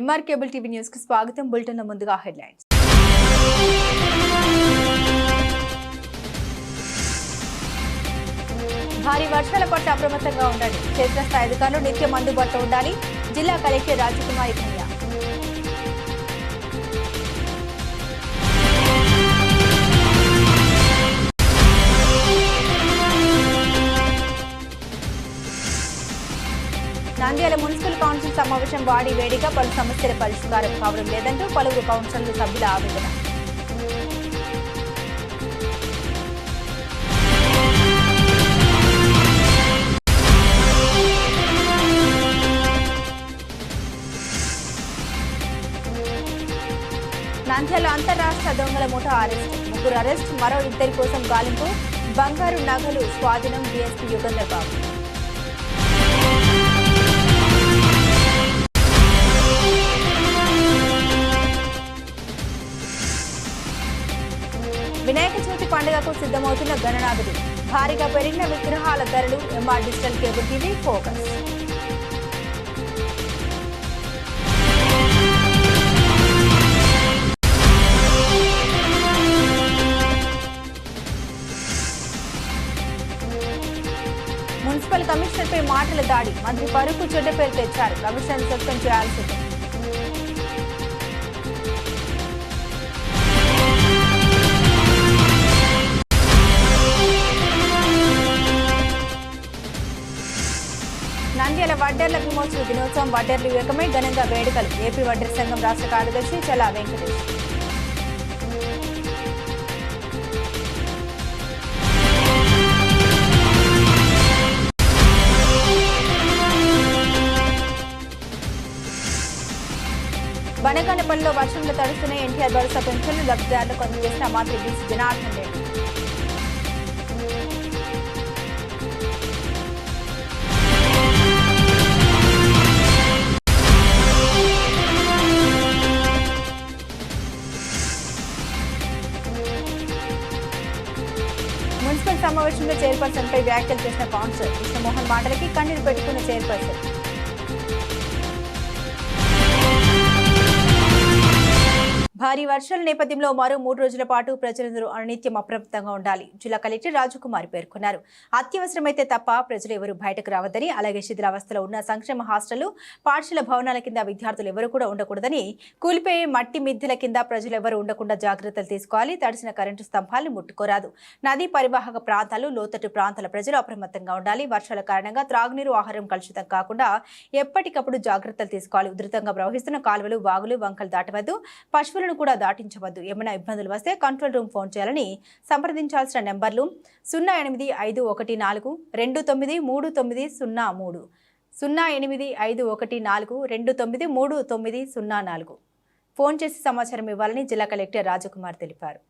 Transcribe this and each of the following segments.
MR cable TV news కి స్వాగతం. Bulletin ముందుగా హెడ్లైన్స్. భారీ వర్షాల పట్ల అప్రమత్తంగా ఉండండి. క్షేత్రస్థాయి అధికారులు నిత్యం అందుబాటులో ఉండాలి. జిల్లా కలెక్టర్ రాజకుమారి కన్య. నంద్యాల మున్సిపల్ కౌన్సిల్ సమావేశం వాడి వేడిగా పలు సమస్యల పరిష్కారం కావడం లేదంటూ పలువురు కౌన్సిలర్లు సభ్యుల ఆవేదన. నంద్యాల అంతర్రాష్ట్ర దొంగల ముఠా అరెస్ట్, 3 అరెస్ట్, మరో 2 కోసం గాలింపు. బంగారు నగలు స్వాధీనం. డీఎస్పీ యుగంధర్ బాబు. వినాయక చవితి పండుగకు సిద్ధమవుతున్న గణనాథుడు. భారీగా పెరిగిన విగ్రహాల ధరలు. MR digital cable TV focus. Municipal కమిషనర్పై మాటల దాడి. మంత్రి పరుకు చెడ్డ పేరు తెచ్చారు. కమిషనర్ సస్పెండ్ చేయాల్సింది. నంద్యాల వడ్డర్ల విమోచన దినోత్సవం. వడ్డర్లు ఏకమై ఘనంగా వేడుకలు. ఏపీ వడ్డర్ సంఘం రాష్ట్ర కార్యదర్శి చల్లా వెంకటేష్. బనగానపల్లిలో వర్షంలో తడుస్తున్న ఎన్టీఆర్ భరోసా పెన్షన్లు లబ్ధిదారులకు అందజేసిన మంత్రి బీసీ జనార్దన్ రెడ్డి. మున్సిపల్ సమావేశంలో చైర్పర్సన్ పై వ్యాఖ్యలు చేసిన కౌన్సిలర్ కృష్ణమోహన్ మాటలకి కన్నీరు పెట్టుకున్న చైర్పర్సన్. భారీ వర్షాల నేపథ్యంలో మరో 3 రోజుల పాటు ప్రజలందరూ అనిత్యం అప్రమత్తంగా ఉండాలి. జిల్లా కలెక్టర్ రాజకుమారి పేర్కొన్నారు. అత్యవసరమైతే తప్ప ప్రజలు ఎవరు బయటకు రావద్దని, అలాగే శిథిలావస్థలో ఉన్న సంక్షేమ హాస్టళ్లు, పాఠశాల భవనాల కింద విద్యార్థులు ఎవరు కూడా ఉండకూడదని, కూలిపోయే మట్టి మిద్దెల కింద ప్రజలు ఎవరు ఉండకుండా జాగ్రత్తలు తీసుకోవాలి. తడిసిన కరెంటు స్తంభాలను ముట్టుకోరాదు. నదీ పరివాహక ప్రాంతాలు, లోతట్టు ప్రాంతాల ప్రజలు అప్రమత్తంగా ఉండాలి. వర్షాల కారణంగా త్రాగునీరు, ఆహారం కలుషితం కాకుండా ఎప్పటికప్పుడు జాగ్రత్తలు తీసుకోవాలి. ఉధృతంగా ప్రవహిస్తున్న కాలువలు, వాగులు, వంకలు దాటవద్దు. పశువులను కూడా దాటించవద్దు. ఏమైనా ఇబ్బందులు వస్తే కంట్రోల్ రూమ్ ఫోన్ చేయాలని. సంప్రదించాల్సిన నెంబర్లు 08512929303, 08514293904. ఫోన్ చేసి సమాచారం ఇవ్వాలని జిల్లా కలెక్టర్ రాజకుమార్ తెలిపారు.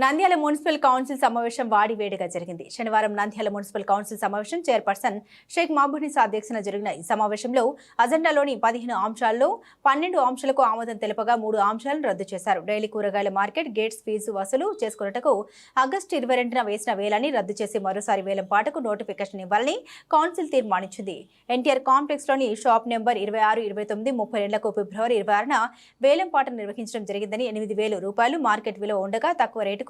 నంద్యాల మున్సిపల్ కౌన్సిల్ సమావేశం వాడివేడిగా జరిగింది. శనివారం నంద్యాల మున్సిపల్ కౌన్సిల్ సమావేశం చైర్పర్సన్ షేక్ మహబూబునిసా అధ్యక్షతన జరిగిన ఈ సమావేశంలో అజెండాలోని 15 అంశాల్లో 12 అంశాలకు ఆమోదం తెలపగా 3 అంశాలను రద్దు చేశారు. డైలీ కూరగాయల మార్కెట్ గేట్స్ ఫీజు వసూలు చేసుకున్నట్టుకు ఆగస్టు 22న వేసిన వేలాన్ని రద్దు చేసి మరోసారి వేలం పాటకు నోటిఫికేషన్ ఇవ్వాలని కౌన్సిల్ తీర్మానించింది. ఎన్టీఆర్ కాంప్లెక్స్ లోని షాప్ నెంబర్ 26, 29, 30 ఫిబ్రవరి 26న వేలం పాట నిర్వహించడం జరిగిందని 8,000 రూపాయలు మార్కెట్ విలువ ఉండగా తక్కువ రేటు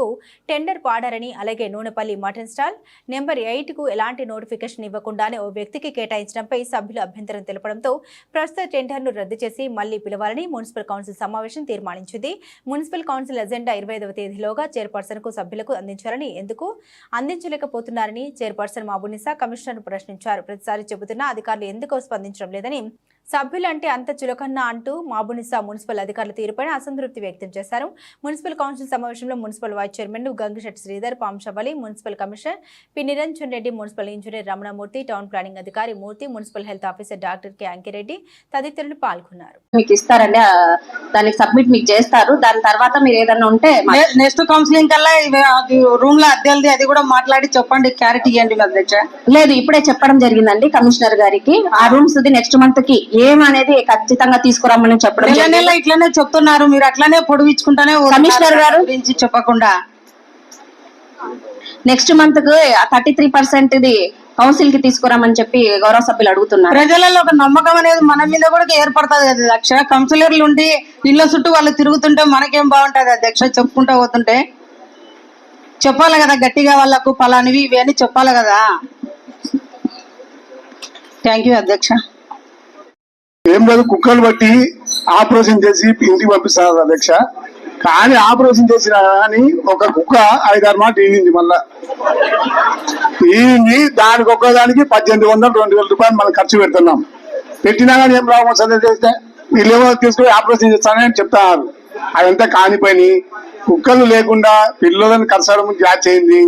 టెండర్ పాడారని, అలాగే నూనెపల్లి మటన్ స్టాల్ నెంబర్ 8కు ఎలాంటి నోటిఫికేషన్ ఇవ్వకుండానే ఓ వ్యక్తికి కేటాయించడంపై సభ్యులు అభ్యంతరం తెలపడంతో ప్రస్తుత టెండర్ను రద్దు చేసి మళ్లీ పిలవాలని మున్సిపల్ కౌన్సిల్ సమావేశం తీర్మానించింది. మున్సిపల్ కౌన్సిల్ ఎజెండా 25వ తేదీలోగా చైర్పర్సన్కు సభ్యులకు అందించాలని, ఎందుకు అందించలేకపోతున్నారని చైర్పర్సన్ మహబూబునిసా కమిషనర్ను ప్రశ్నించారు. ప్రతిసారి చెబుతున్నా అధికారులు ఎందుకు స్పందించడం లేదని, సభ్యులంటే అంత చులకన్నా అంటూ మహబూబునిసా మున్సిపల్ అధికారుల తీరుపై అసంతృప్తి వ్యక్తం చేశారు. మున్సిపల్ కౌన్సిల్ సమావేశంలో municipal vice chairman Gangisetti Sridhar, Pamshavali, municipal commissioner P Niranjan Reddy, municipal engineer Ramanamurthy, town planning అధికారి Murthy, municipal health officer doctor K Ankireddy తదితరులు పాల్గొన్నారు. మీకు ఇస్తారండి, దానికి సబ్మిట్ మీకు చేస్తారు. దాని తర్వాత మీరు ఏదన్నా ఉంటే నెక్స్ట్ కౌన్సిలింగ్ కల్లా రూమ్ లో అద్దెలది అది కూడా మాట్లాడి చెప్పండి, క్లారిటీ ఇవ్వండి అధ్యక్ష. లేదు, ఇప్పుడే చెప్పడం జరిగిందండి కమిషనర్ గారికి. ఆ రూమ్స్ నెక్స్ట్ మంత్ కి ఏమనేది ఖచ్చితంగా తీసుకురామని చెప్పడం. ఇట్లనే చెప్తున్నారు, మీరు అట్లనే పొడిగించుకుంటానే కమిషనర్ గారు గురించి చెప్పకుండా నెక్స్ట్ మంత్ కు 33% ఇది కౌన్సిల్ కి తీసుకురామని చెప్పి గౌరవ సభ్యులు అడుగుతున్నారు. ప్రజలలో ఒక నమ్మకం అనేది మన మీద కూడా ఏర్పడుతుంది కదా అధ్యక్ష. కౌన్సిలర్లు ఉండి ఇళ్ల చుట్టూ వాళ్ళు తిరుగుతుంటే మనకేం బాగుంటది అధ్యక్ష. చెప్పుకుంటా పోతుంటే చెప్పాలి కదా గట్టిగా, వాళ్ళకు పలానివి ఇవి అని చెప్పాలి కదా. థ్యాంక్ యూ అధ్యక్ష. ఏం లేదు, కుక్కలు బట్టి ఆపరేషన్ చేసి ఇంటికి పంపిస్తారు అధ్యక్ష. కానీ ఆపరేషన్ చేసినా కానీ ఒక కుక్క 5-6 మాట ఈనింది. మళ్ళా ఈనింది, దానికి ఒక్కదానికి 1,800, 2,000 రూపాయలు మనం ఖర్చు పెడుతున్నాం. పెట్టినా కానీ ఏం లాభం వస్తుంది చేస్తే వీళ్ళేమో తీసుకుని ఆపరేషన్ చేస్తానని చెప్తున్నారు. అదంతా కానిపోయి కుక్కలు లేకుండా పిల్లలను కరచడం జాచ్ అయింది.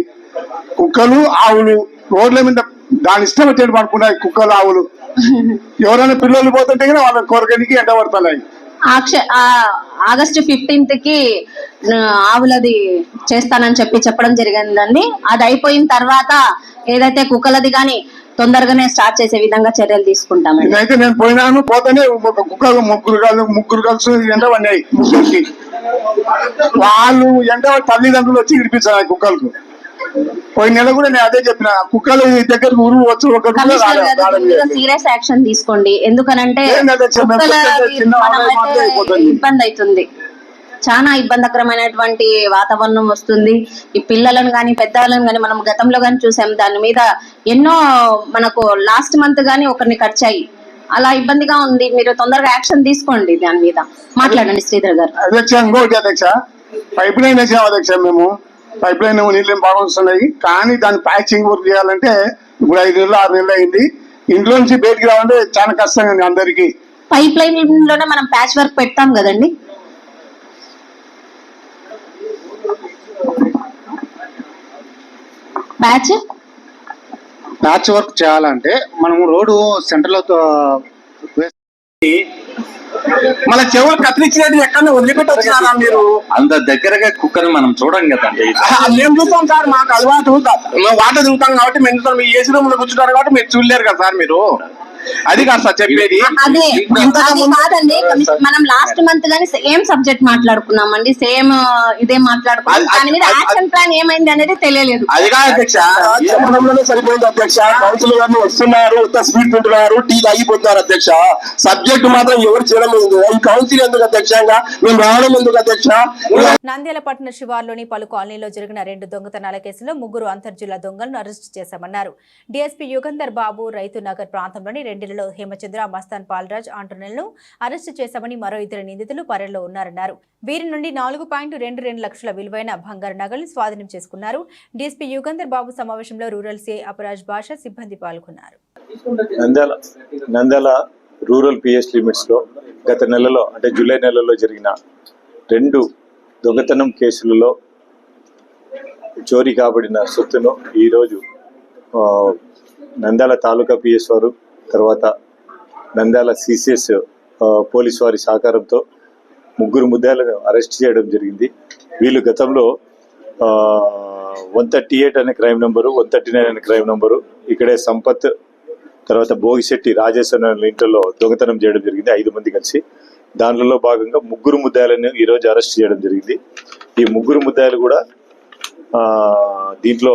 కుక్కలు ఆవులు రోడ్ల మీద దాని ఇష్టం వచ్చేది పడుకున్నాయి. కుక్కలు ఆవులు ఎవరైనా పిల్లలు పోతుంటే వాళ్ళ కోరికనికి ఎండ పడుతున్నాయి. ఆగస్టు 15th కి ఆవులది చేస్తానని చెప్పడం జరిగిందండి. అది అయిపోయిన తర్వాత ఏదైతే కుక్కలది గాని తొందరగానే స్టార్ట్ చేసే విధంగా చర్యలు తీసుకుంటామండి. అయితే నేను పోయినాను, పోతేనే కుక్కలు ముగ్గురు కలిసి ఎండ పడినాయి. ముగ్గురికి వాళ్ళు ఎండ తల్లిదండ్రులు వచ్చి విడిపించాలి కుక్కలకు. పోయిన నెల కూడా నేను అదే చెప్పిన, కుక్కలు దగ్గర ఊరు వచ్చి సీరియస్ యాక్షన్ తీసుకోండి. ఎందుకనంటే ఇబ్బంది అవుతుంది, చాలా ఇబ్బందికరమైనటువంటి వాతావరణం వస్తుంది. ఈ పిల్లలను గాని పెద్దవాళ్ళని గాని మనం గతంలో గాని చూసాం. దాని మీద ఎన్నో మనకు లాస్ట్ మంత్ గాని ఒకరిని ఖర్చాయి. అలా ఇబ్బందిగా ఉంది. మీరు తొందరగా యాక్షన్ తీసుకోండి, దాని మీద మాట్లాడండి శ్రీధర్ గారు. అధ్యక్ష ఇంకోటి అధ్యక్ష, పైప్ లైన్ వేసాం అధ్యక్ష. మేము పైప్ లైన్ నీళ్ళు ఏం బాగా వస్తున్నాయి, కానీ దాన్ని ప్యాచింగ్ వర్క్ చేయాలంటే ఇప్పుడు 5 నెలలు 6 నెలలు అయింది. ఇంట్లో నుంచి బయటికి రావాలంటే చాలా కష్టంగా ఉంది అందరికి. పైప్ లైన్ లోనే మనం ప్యాచ్ వర్క్ పెడతాం కదండి. ప్యాచ్ వర్క్ చేయాలంటే మనం రోడ్డు సెంటర్ లో మన చెవులు కత్తిరించినట్టు ఎక్కడ వదిలిపెట్టి వచ్చినారా మీరు? అంత దగ్గరగా కుక్కని మనం చూడం కదండి. మేము చూస్తాం సార్, మాకు అలవాటు. మేము వాటర్ తిరుగుతాం కాబట్టి మేము మీ ఏసీ రూమ్ లో కూర్చుంటారు కాబట్టి మీరు చూడలేరు కదా సార్. మీరు అది కాదు సార్ చెప్పేది. అదే కాదండి, మనం లాస్ట్ మంత్ గానీ సేమ్ సబ్జెక్ట్ మాట్లాడుకున్నామండి. సేమ్ ఇదే మాట్లాడుకున్నాం. దాని మీద యాక్షన్ ప్లాన్ ఏమైంది అనేది తెలియలేదు. అది కాదు అధ్యక్ష, చెప్పడంలోనే సరిపోయింది అధ్యక్ష. కౌన్సిలర్ గారిని వస్తున్నారు, స్పీడ్ తింటున్నారు, టీ తాగిపోతున్నారు అధ్యక్ష. సబ్జెక్ట్ మాత్రం ఎవరు చేయడం లేదు. ఈ కౌన్సిల్ ఎందుకు అధ్యక్షంగా మేము రావడం ఎందుకు అధ్యక్ష? నంద్యాల పట్టణ శివార్లోని పలు కాలనీలో జరిగిన 2 దొంగతనాల కేసులో 3 అంతర్జిల్లా దొంగలను అరెస్టు చేశామన్నారు డీఎస్పీ యుగంధర్ బాబు. రైతు నగర్ ప్రాంతంలోని 2 ఇళ్లలో హేమచంద్ర, మస్తాన్ పాల్రాజ్ ఆంటోనెల్ను అరెస్టు చేశామని, మరో 2 నిందితులు పరెల్లో ఉన్నారన్నారు. వీరి నుండి 4.22 లక్షల విలువైన బంగారు నగలను స్వాధీనం చేసుకున్నారు. డీఎస్పీ యుగంధర్ బాబు సమావేశంలో రూరల్ సిఐ అపరాజ్ భాష సిబ్బంది పాల్గొన్నారు. నంద్యాల రూరల్ పిఎస్ లిమిట్స్ లో గత నెలలో అంటే జూలై నెలలో జరిగిన 2 దొంగతనం కేసులలో చోరీ కాబడిన సొత్తును ఈరోజు నంద్యాల తాలూకా పిఎస్ వారు, తర్వాత నంద్యాల సిసిఎస్ పోలీస్ వారి సహకారంతో 3 ముద్దాయిలను అరెస్ట్ చేయడం జరిగింది. వీళ్ళు గతంలో 138 అనే క్రైమ్ నెంబరు, 139 అనే క్రైమ్ నెంబరు. ఇక్కడే సంపత్ తర్వాత భోగిశెట్టి రాజేశ్వర ఇంట్లో దొంగతనం చేయడం జరిగింది 5 మంది కలిసి. దానిలో భాగంగా 3 ముద్దాయిలను ఈరోజు అరెస్ట్ చేయడం జరిగింది. ఈ 3 ముద్దాయిలు కూడా దీంట్లో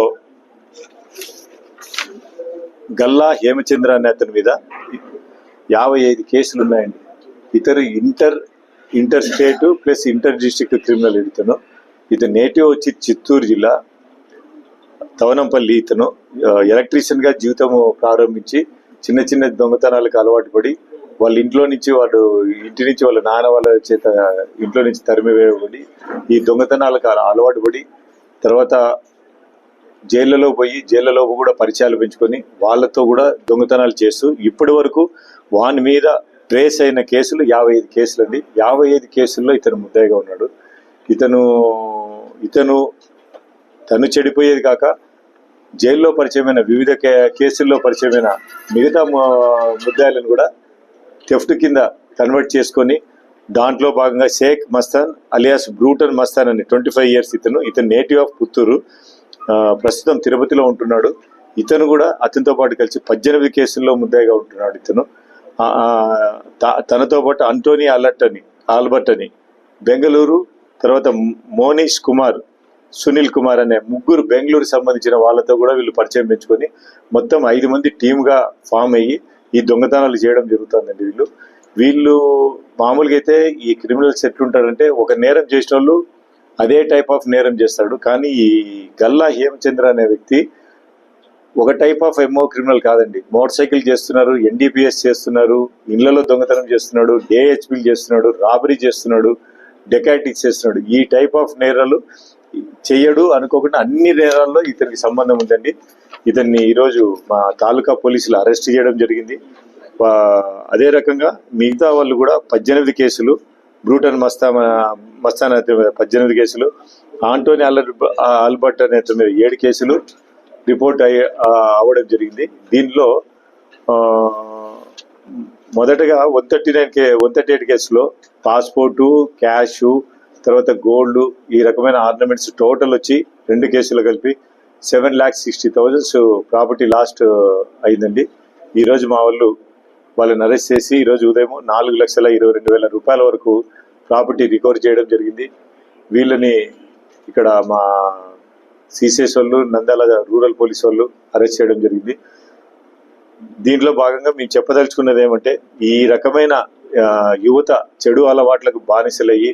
గల్లా హేమచంద్ర అనే అతని మీద 55 కేసులు ఉన్నాయండి. ఇతరు inter state plus inter district criminal. ఇతను నేటివ్ వచ్చి చిత్తూరు జిల్లా తవనంపల్లి. ఇతను ఎలక్ట్రీషియన్ గా జీవితం ప్రారంభించి చిన్న చిన్న దొంగతనాలకు అలవాటు పడి వాళ్ళ ఇంట్లో నుంచి ఇంటి నుంచి వాళ్ళ నాన్న వాళ్ళ చేత ఇంట్లో నుంచి తరిమివేయబడి ఈ దొంగతనాలకు అలవాటు పడి తర్వాత జైళ్ళలో కూడా పరిచయాలు పెంచుకొని వాళ్ళతో కూడా దొంగతనాలు చేస్తూ ఇప్పటి వరకు వాని మీద ట్రేస్ అయిన కేసులు 55 కేసులు అండి. 55 కేసుల్లో ఇతను ముద్దాయిగా ఉన్నాడు. తను చెడిపోయేది కాక జైల్లో పరిచయమైన వివిధ కేసుల్లో పరిచయమైన మిగతా ముద్దాయిలను కూడా థెఫ్ట్ కింద కన్వర్ట్ చేసుకొని దాంట్లో భాగంగా షేక్ మస్తాన్ అలియాస్ బ్రూటన్ మస్తాన్ అని 25 ఇయర్స్. ఇతను నేటివ్ ఆఫ్ పుత్తూరు, ప్రస్తుతం తిరుపతిలో ఉంటున్నాడు. ఇతను కూడా అతనితో పాటు కలిసి 18 కేసుల్లో ముద్దాయిగా ఉంటున్నాడు. తనతో పాటు అంటోనీ ఆల్బర్ట్ అని బెంగళూరు, తర్వాత మోనీష్ కుమార్, సునీల్ కుమార్ అనే 3 బెంగళూరు సంబంధించిన వాళ్ళతో కూడా వీళ్ళు పరిచయం పెంచుకొని మొత్తం 5 మంది టీమ్గా ఫామ్ అయ్యి ఈ దొంగతనాలు చేయడం జరుగుతుందండి. వీళ్ళు మామూలుగా అయితే ఈ క్రిమినల్స్ ఎట్లుంటారంటే ఒక నేరం చేసిన వాళ్ళు అదే టైప్ ఆఫ్ నేరం చేస్తాడు. కానీ ఈ గల్లా హేమచంద్ర అనే వ్యక్తి ఒక టైప్ ఆఫ్ ఎంఓ క్రిమినల్ కాదండి. మోటార్ సైకిల్ చేస్తున్నారు, ఎన్డీపీఎస్ చేస్తున్నారు, ఇళ్లలో దొంగతనం చేస్తున్నాడు, డేహెచ్పీలు చేస్తున్నాడు, రాబరీ చేస్తున్నాడు, డెకాటిక్స్ చేస్తున్నాడు. ఈ టైప్ ఆఫ్ నేరాలు చెయ్యడు అనుకోకుండా అన్ని నేరాల్లో ఇతనికి సంబంధం ఉందండి. ఇతన్ని ఈరోజు మా తాలూకా పోలీసులు అరెస్ట్ చేయడం జరిగింది. అదే రకంగా మిగతా వాళ్ళు కూడా 18 కేసులు, బ్రూటన్ మస్తాన్ అనే 18 కేసులు, ఆంటోనీ ఆల్బర్ట్ అనే 7 కేసులు రిపోర్ట్ అవ్వడం జరిగింది. దీనిలో మొదటగా 138 కేసులో పాస్పోర్టు, క్యాష్, తర్వాత గోల్డ్, ఈ రకమైన ఆర్నమెంట్స్ టోటల్ వచ్చి 2 కేసులు కలిపి 7,60,000 ప్రాపర్టీ లాస్ట్ అయిందండి. ఈరోజు మా వాళ్ళని అరెస్ట్ చేసి ఈరోజు ఉదయం 4,22,000 రూపాయల వరకు ప్రాపర్టీ రికవర్ చేయడం జరిగింది. వీళ్ళని ఇక్కడ మా సిసిఎస్ వాళ్ళు, నంద్యాల రూరల్ పోలీస్ వాళ్ళు అరెస్ట్ చేయడం జరిగింది. దీంట్లో భాగంగా మేము చెప్పదలుచుకున్నది ఏమంటే ఈ రకమైన యువత చెడు అలవాట్లకు బానిసలయ్యి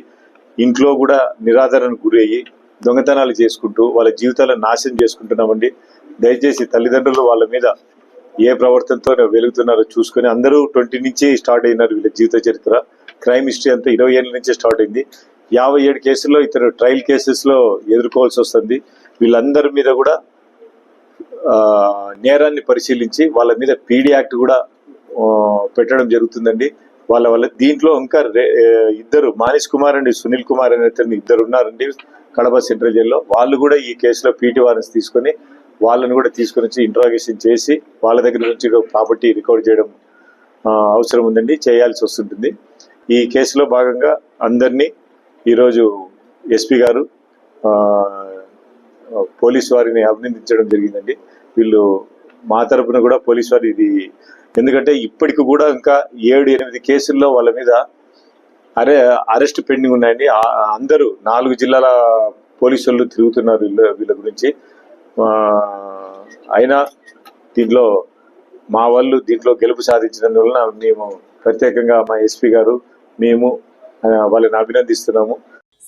ఇంట్లో కూడా నిరాదరణకు గురి అయ్యి దొంగతనాలు చేసుకుంటూ వాళ్ళ జీవితాలను నాశనం చేసుకుంటున్నామండి. దయచేసి తల్లిదండ్రులు వాళ్ళ మీద ఏ ప్రవర్తనతో వెలుగుతున్నారో చూసుకొని, అందరూ 20 నుంచి స్టార్ట్ అయినారు వీళ్ళ జీవిత చరిత్ర. క్రైమ్ హిస్టరీ అంతా 20 ఏళ్ళ నుంచే స్టార్ట్ అయింది. 57 కేసుల్లో ఇతను ట్రయల్ కేసెస్లో ఎదుర్కోవాల్సి వస్తుంది. వీళ్ళందరి మీద కూడా నేరాన్ని పరిశీలించి వాళ్ళ మీద పీడీ యాక్ట్ కూడా పెట్టడం జరుగుతుందండి. వాళ్ళ దీంట్లో ఇంకా 2 మానిష్ కుమార్ అండి సునీల్ కుమార్ అనే 2 ఉన్నారండి కడప సెంట్రల్ జైల్లో. వాళ్ళు కూడా ఈ కేసులో పీటీ వారెన్స్ తీసుకొని వాళ్ళని కూడా తీసుకొని వచ్చి ఇంట్రాగేషన్ చేసి వాళ్ళ దగ్గర నుంచి ప్రాపర్టీ రికవర్ చేయడం అవసరం ఉందండి, చేయాల్సి వస్తుంటుంది. ఈ కేసులో భాగంగా అందరినీ ఈరోజు ఎస్పీ గారు పోలీసు వారిని అభినందించడం జరిగిందండి. వీళ్ళు మా తరపున కూడా పోలీసు వారి ఇది, ఎందుకంటే ఇప్పటికి కూడా ఇంకా 7-8 కేసుల్లో వాళ్ళ మీద అరెస్ట్ పెండింగ్ ఉన్నాయండి. అందరూ 4 జిల్లాల పోలీసు వాళ్ళు తిరుగుతున్నారు వీళ్ళ గురించి. అయినా దీంట్లో మా వాళ్ళు దీంట్లో గెలుపు సాధించినందువలన మేము ప్రత్యేకంగా మా ఎస్పీ గారు మేము వాళ్ళని అభినందిస్తున్నాము.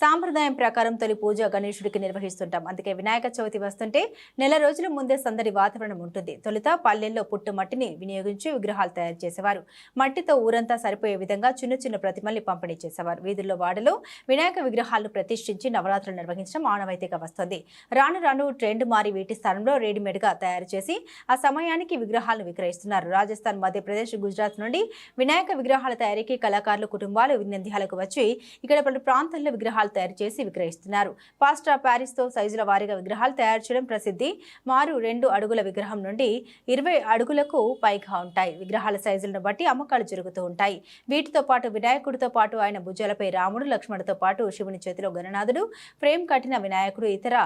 సాంప్రదాయం ప్రకారం తొలి పూజ గణేశుడికి నిర్వహిస్తుంటాం. అందుకే వినాయక చవితి వస్తుంటే నెల రోజుల ముందే సందడి వాతావరణం ఉంటుంది. తొలుత పల్లెల్లో పుట్టు మట్టిని వినియోగించి విగ్రహాలు తయారు చేసేవారు. మట్టితో ఊరంతా సరిపోయే విధంగా చిన్న చిన్న ప్రతిమల్ని పంపిణీ చేసేవారు. వీధుల్లో వాడలో వినాయక విగ్రహాలను ప్రతిష్ఠించి నవరాత్రులు నిర్వహించడం ఆనవాయితీగా వస్తుంది. రాను రాను ట్రెండ్ మారి వీటి స్థానంలో రెడీమేడ్గా తయారు చేసి ఆ సమయానికి విగ్రహాలను విక్రయిస్తున్నారు. రాజస్థాన్, మధ్యప్రదేశ్, గుజరాత్ నుండి వినాయక విగ్రహాల తయారీకి కళాకారులు కుటుంబాలు వినంద్యాలకు వచ్చి ఇక్కడ పలు ప్రాంతాల్లో విగ్రహాలు తయారు చేసి విక్రయిస్తున్నారు. పాస్టర్ ఆఫ్ ప్యారిస్తో సైజుల వారీగా విగ్రహాలు తయారు చేయడం ప్రసిద్ధి. మారు 2 అడుగుల విగ్రహం నుండి 20 అడుగులకు పైగా ఉంటాయి. విగ్రహాల సైజులను బట్టి అమ్మకాలు జరుగుతూ ఉంటాయి. వీటితో పాటు వినాయకుడితో పాటు ఆయన భుజాలపై రాముడు, లక్ష్మణుడితో పాటు శివుని చేతిలో గణనాథుడు, ఫ్రేమ్ కట్టిన వినాయకుడు ఇతర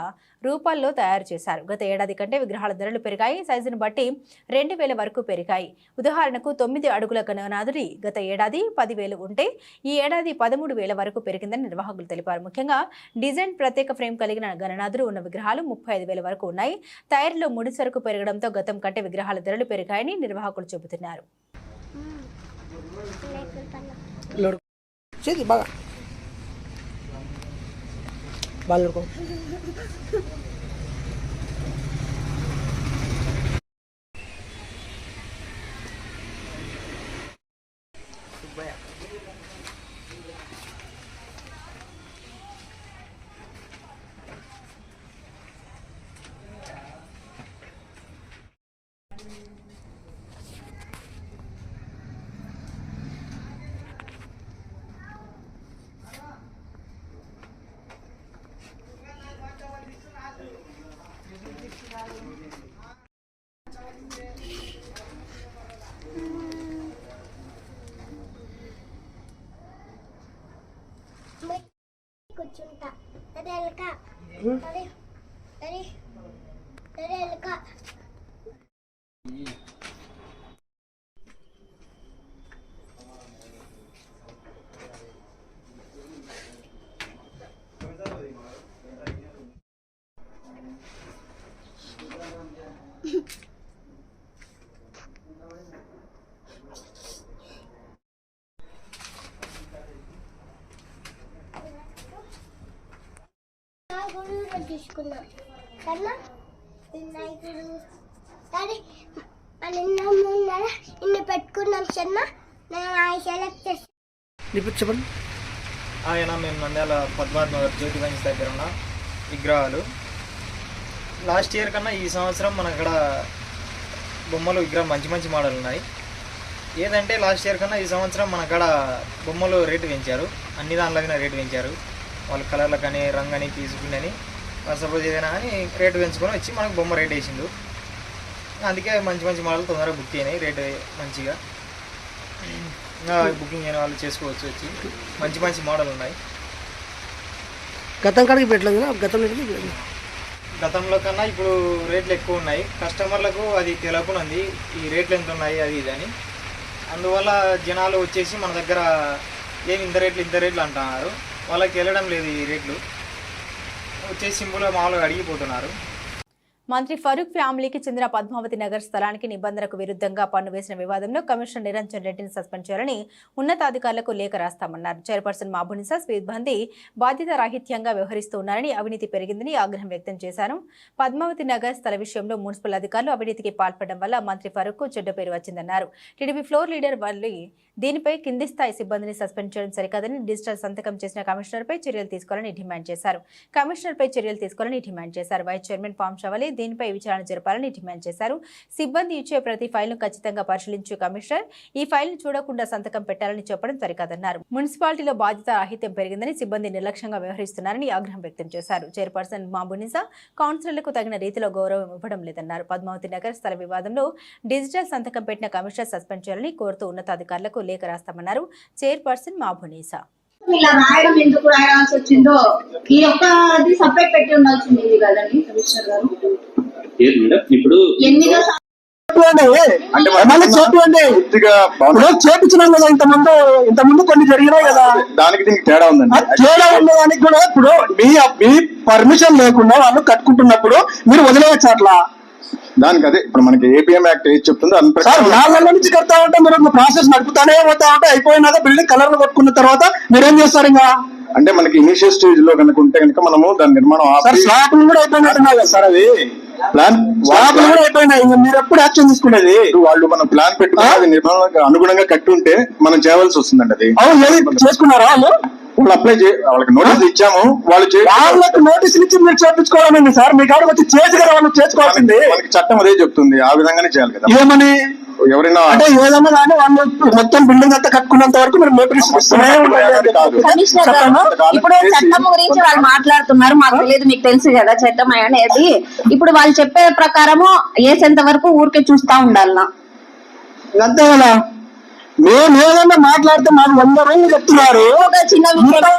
రూపాల్లో తయారు చేశారు. గత ఏడాది కంటే విగ్రహాల ధరలు పెరిగాయి. సైజును బట్టి 2000 వరకు పెరిగాయి. ఉదాహరణకు 9 అడుగుల గణనాథుడి గత ఏడాది 10,000 ఉంటే ఈ ఏడాది 13,000 వరకు పెరిగిందని నిర్వాహకులు తెలిపారు. ముఖ్యంగా డిజైన్ ప్రత్యేక ఫ్రేమ్ కలిగిన గణనాథుడు ఉన్న విగ్రహాలు 35,000 వరకు ఉన్నాయి. తయారీలో ముడి సరుకు పెరగడంతో గతం కంటే విగ్రహాల ధరలు పెరిగాయని నిర్వాహకులు చెబుతున్నారు. కూర్చుంటా అదే ఎలక అరే అరే అరే ఎలక తీసుకున్నా కన్నా వినాయకుడు సరే ఇన్ని పెట్టుకున్నాం చిన్న నేను సెలెక్ట్ చేసి చెప్పండి. ఆయన మేము నంద్యాల పద్మావతి జ్యోతి గంజ్ దగ్గర ఉన్న విగ్రహాలు లాస్ట్ ఇయర్ కన్నా ఈ సంవత్సరం మన ఇక్కడ బొమ్మలు విగ్రహం మంచి మంచి మోడల్ ఉన్నాయి. ఏదంటే లాస్ట్ ఇయర్ కన్నా ఈ సంవత్సరం మన కాడ బొమ్మలు రేటు పెంచారు. అన్ని దానిలాగానే రేటు పెంచారు. వాళ్ళ కలర్లకు కానీ రంగు అని తీసుకుని సపోజ్ ఏదైనా కానీ రేటు పెంచుకొని వచ్చి మనకు బొమ్మ రేట్ వేసిండు. అందుకే మంచి మంచి మోడల్ తొందరగా బుక్ అయినాయి. రేటు మంచిగా బుకింగ్ అయిన వాళ్ళు చేసుకోవచ్చు. వచ్చి మంచి మంచి మోడల్ ఉన్నాయి. గతంలో కన్నా ఇప్పుడు రేట్లు ఎక్కువ ఉన్నాయి. కస్టమర్లకు అది తెలియకుండా ఉంది ఈ రేట్లు ఎంత ఉన్నాయి అది ఇది అని. అందువల్ల జనాలు వచ్చేసి మన దగ్గర ఏమి ఇంత రేట్లు అంటున్నారు. వాళ్ళకి వెళ్ళడం లేదు ఈ రేట్లు. వచ్చేసి సింపుల్గా మామూలుగా అడిగిపోతున్నారు. మంత్రి ఫరూక్ ఫ్యామిలీకి చెందిన పద్మావతి నగర్ స్థలానికి నిబంధనలకు విరుద్ధంగా పన్ను వేసిన వివాదంలో కమిషనర్ నిరంజన్ రెడ్డిని సస్పెండ్ చేయాలని ఉన్నతాధికారులకు లేఖ రాస్తామన్నారు. చైర్పర్సన్ మాబునిసా సిబ్బంది బాధ్యత రాహిత్యంగా వ్యవహరిస్తూ ఉన్నారని, అవినీతి పెరిగిందని ఆగ్రహం వ్యక్తం చేశారు. పద్మావతి నగర్ స్థల విషయంలో మున్సిపల్ అధికారులు అవినీతికి పాల్పడడం వల్ల మంత్రి ఫరూక్ చెడ్డ పేరు వచ్చిందన్నారు. టీడీపీ ఫ్లోర్ లీడర్ వాళ్ళు దీనిపై కింది స్థాయి సిబ్బందిని సస్పెండ్ చేయడం సరికాదని, డిజిటల్ సంతకం చేసిన కమిషనర్పై చర్యలు తీసుకోవాలని డిమాండ్ చేశారు. వైస్ చైర్మన్ పామ్ షవలి దీనిపై విచారణ జరపాలని డిమాండ్ చేశారు. సిబ్బంది ఇచ్చే ప్రతి ఫైల్ను ఖచ్చితంగా పరిశీలించే కమిషనర్ ఈ ఫైల్ను చూడకుండా సంతకం పెట్టాలని చెప్పడం సరికాదన్నారు. మున్సిపాలిటీలో బాధ్యత రాహిత్యం పెరిగిందని, సిబ్బంది నిర్లక్ష్యంగా వ్యవహరిస్తున్నారని ఆగ్రహం వ్యక్తం చేశారు. చైర్పర్సన్ మాబునిసా కౌన్సిలర్లకు తగిన రీతిలో గౌరవం ఇవ్వడం లేదన్నారు. పద్మావతి నగర్ స్థల వివాదంలో డిజిటల్ సంతకం పెట్టిన కమిషనర్ సస్పెండ్ చేయాలని కోరుతూ ఉన్నతాధికారులకు లేఖ రాస్తామన్నారు చైర్పర్సన్ మాబునిసా. ఇలా రాయడం ఎందుకు రాయాల్సి వచ్చిందో ఈ ఒక్కది సపరేట్ పెట్టి ఉండాల్సింది కదండి కమిషనర్ గారు. ఇప్పుడు ఎన్నిదో చేపించినాం కదా ఇంతకుముందు కొన్ని జరిగినాయి కదా. దానికి దీనికి తేడా ఉందండి. తేడా ఉండడానికి కూడా ఇప్పుడు మీ పర్మిషన్ లేకుండా వాళ్ళు కట్టుకుంటున్నప్పుడు మీరు వదిలేయచ్చు అట్లా. దానికి అదే ఇప్పుడు మనకి ఏపీఎం యాక్ట్ ఏది చెప్తుందో నాలుగు నుంచి కడతా ఉంటే మీరు ప్రాసెస్ నడుపుతానే పోతా ఉంటే అయిపోయినాక బిల్డింగ్ కలర్లు కొట్టుకున్న తర్వాత మీరేం చేస్తారు ఇంకా అంటే మనకి ఇనిషియల్ స్టేజ్ లో కనుక ఉంటే కనుక మనము దాని నిర్మాణం స్లాబ్లు కూడా అయిపోయినట్టున్నాయి కదా సార్. అది ప్లాన్ స్లాబ్లు కూడా అయిపోయినాయి. ఇంకా మీరు ఎప్పుడు యాక్షన్ తీసుకునేది? వాళ్ళు మనం ప్లాన్ పెట్టుకుని నిర్మాణానికి అనుగుణంగా కట్టి ఉంటే మనం చేయవలసి వస్తుందండి. అది అవును చేసుకున్నారా వాళ్ళు అప్లై వాళ్ళకి నోటీస్ ఇచ్చాము. వాళ్ళకి నోటీసులు ఇచ్చి మీరు చేయించుకోవాలండి సార్. మీ కాడికి వచ్చి చేసి కదా వాళ్ళు చేసుకోవాల్సింది. మనకి చట్టం అదే చెప్తుంది. ఆ విధంగానే చేయాలి కదా. ఏమని ఎవరైనా అంటే ఏదన్నా కానీ వాళ్ళు మొత్తం బిల్డింగ్ అంతా కట్టుకున్నంత వరకు మీరు నోటీస్ ఇస్తూనే ఉండాలి. కమిషనర్ గారు ఇప్పుడు చట్టం గురించి వాళ్ళు మాట్లాడుతున్నారు, మాకు తెలియదు, మీకు తెలుసు కదా చట్టం అనేది. ఇప్పుడు వాళ్ళు చెప్పే ప్రకారము వేసేంత వరకు ఊరికే చూస్తా ఉండాలనా? అంతే కదా, మేము ఏదన్నా మాట్లాడితే మాకు 100 రోజులు చెప్తున్నారు. ఒక చిన్న విషయం,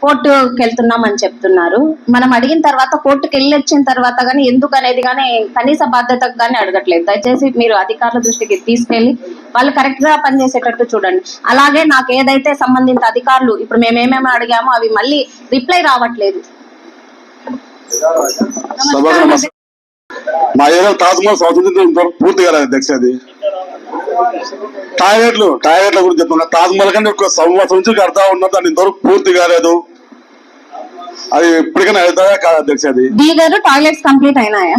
కోర్టుకి వెళ్తున్నామని చెప్తున్నారు. మనం అడిగిన తర్వాత కోర్టుకి వెళ్ళి వచ్చిన తర్వాత గానీ ఎందుకు అనేది కానీ కనీస బాధ్యతకు కానీ అడగట్లేదు. దయచేసి మీరు అధికారుల దృష్టికి తీసుకెళ్లి వాళ్ళు కరెక్ట్ గా పనిచేసేటట్టు చూడండి. అలాగే నాకు ఏదైతే సంబంధిత అధికారులు ఇప్పుడు మేమేమేమి అడిగామో అవి మళ్ళీ రిప్లై రావట్లేదు. మా ఏదో తాజ్మహల్ సంవత్సరం పూర్తి కాలేదు అధ్యక్ష. అది టాయిలెట్ల గురించి చెప్తున్నా. తాజ్మహల్ కంటే ఒక సంవత్సరం నుంచి కడతా ఉన్నారు, దాన్ని ఇంతవరకు పూర్తి కాలేదు. అది ఇప్పటికైనా అవుతాయా కాదు అధ్యక్ష? అది డి గారు టాయిలెట్స్ కంప్లీట్ అయినాయా?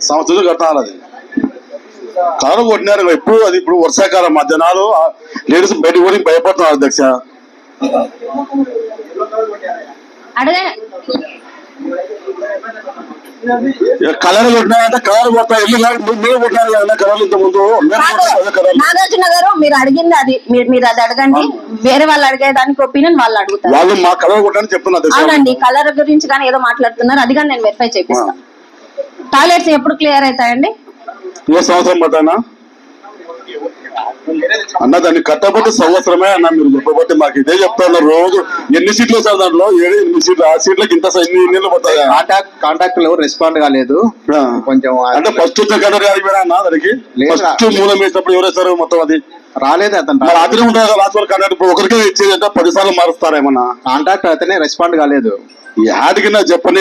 సంవత్సరం నుంచి కడతారు. అది కారు కొట్టినారు ఎప్పుడు. అది ఇప్పుడు వర్షాకాలం మధ్యాహ్నాలు లేడీస్ బయటకు కూడా భయపడుతున్నారు అధ్యక్ష. అడిగే కలర్ కొట్టినారంటే కలర్ కొడతా ఇల్లు మీరు కొట్టినారు కదా కలర్లు ఇంత ముందు. నాగార్జున గారు మీరు అడిగింది అది, మీరు అది అడగండి. వేరే వాళ్ళు అడిగేదానికి ఒపీనియన్ వాళ్ళు అడుగుతారు. వాళ్ళు మా కలర్ కొట్టని చెప్తున్నారు. అవునండి, కలర్ గురించి కానీ ఏదో మాట్లాడుతున్నారు, అది కానీ నేను వెరిఫై చేపిస్తాను. టాయిలెట్స్ ఎప్పుడు క్లియర్ అవుతాయండి? ఏ సంవత్సరం పట్టానా అన్న? దాన్ని కట్టబట్టి సంవత్సరమే అన్న. మీరు చెప్పబట్టి మాకు ఇదే చెప్తా ఉన్నారు. రోజు ఎన్ని సీట్లు వస్తారు దాంట్లో? 7-8 సీట్లు. ఆ సీట్లకి ఇంత ఎన్ని నీళ్ళు పడతాయి? కాంటాక్ట్ ఎవరు రెస్పాండ్ కాలేదు. కొంచెం అంటే ఫస్ట్ కలర్ అడిగిపోయినా అన్న దానికి ఫస్ట్ మూలం వేసినప్పుడు ఎవరు వేస్తారు మొత్తం? అది రాలేదు. అతను రాత్రి ఉంటుంది కదా లాస్ట్ వరకు కాంటాక్ట్. ఇప్పుడు ఒకరికే ఇచ్చేది అంటే 10 సార్లు మారుస్తారేమన్నా? కాంటాక్ట్ అతనే రెస్పాండ్ కాలేదు. యాడికి చెప్పండి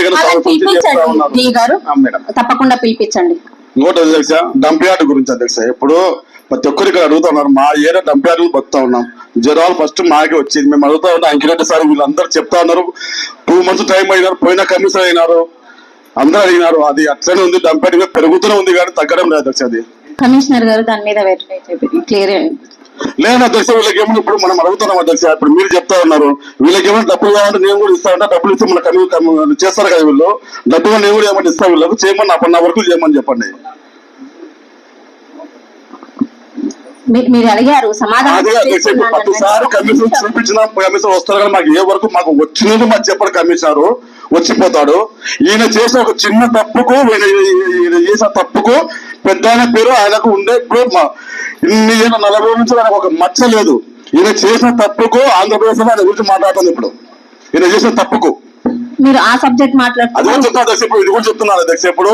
తప్పకుండా పిలిపించండి. ఇంకోటి అధ్యక్ష, డంప్ యార్డ్ గురించి అధ్యక్ష. ఇప్పుడు ప్రతి ఒక్కరు ఇక్కడ అడుగుతున్నారు. మా ఏరియా డంప్ యార్డ్ బతుకుతా ఉన్నాం. జ్వరాలు ఫస్ట్ మాకే వచ్చింది. మేము అడుగుతా ఉన్నాం అంకిరెడ్డి సార్, వీళ్ళందరూ చెప్తా ఉన్నారు. 2 months టైం అయినారు, పోయిన కమిషన్ అయినారు, అందరూ అడిగినారు. అది అట్లనే ఉంది. డంప్ యార్డ్ పెరుగుతూనే ఉంది కానీ తగ్గడం లేదు అధ్యక్ష. అది కమిషనర్ గారు దాని మీద వెరిఫై చేయండి, క్లియర్ లేదు అధ్యక్ష. వీళ్ళకి ఏమన్నా ఇప్పుడు మనం అడుగుతున్నాం అధ్యక్ష. ఇప్పుడు మీరు చెప్తా ఉన్నారు వీళ్ళకి ఏమైనా డబ్బులు కావాలంటే నేను కూడా ఇస్తానంటే డబ్బులు ఇస్తే మన చేస్తారు కదా వీళ్ళు. డబ్బులు నేను కూడా ఏమన్నా ఇస్తాను వీళ్ళకు, చేయమని నా వరకు చేయమని చెప్పండి. మీరు అడిగారు సమాధానం. ప్రతిసారి కమిషన్ చూపించిన కమిషన్ వస్తారు కానీ మాకు ఏ వరకు మాకు వచ్చినది మాకు చెప్పడు. కమిషనర్ వచ్చిపోతాడు. ఈయన చేసిన ఒక చిన్న తప్పుకు, ఈయన చేసిన తప్పుకు పెద్ద ఆయన పేరు ఆయనకు ఉండే. ఇప్పుడు ఇన్ని 40 రోజుల నుంచి ఆయనకు ఒక మచ్చ లేదు. ఈయన చేసిన తప్పుకు ఆంధ్రప్రదేశ్ లో ఆయన గురించి మాట్లాడుతుంది. ఇప్పుడు ఈయన చేసిన తప్పుకు మీరు ఆ సబ్జెక్ట్ మాట్లాడుతున్నారు. అది చెప్తున్నా అధ్యక్ష. ఇప్పుడు ఇది కూడా చెప్తున్నారు అధ్యక్ష. ఇప్పుడు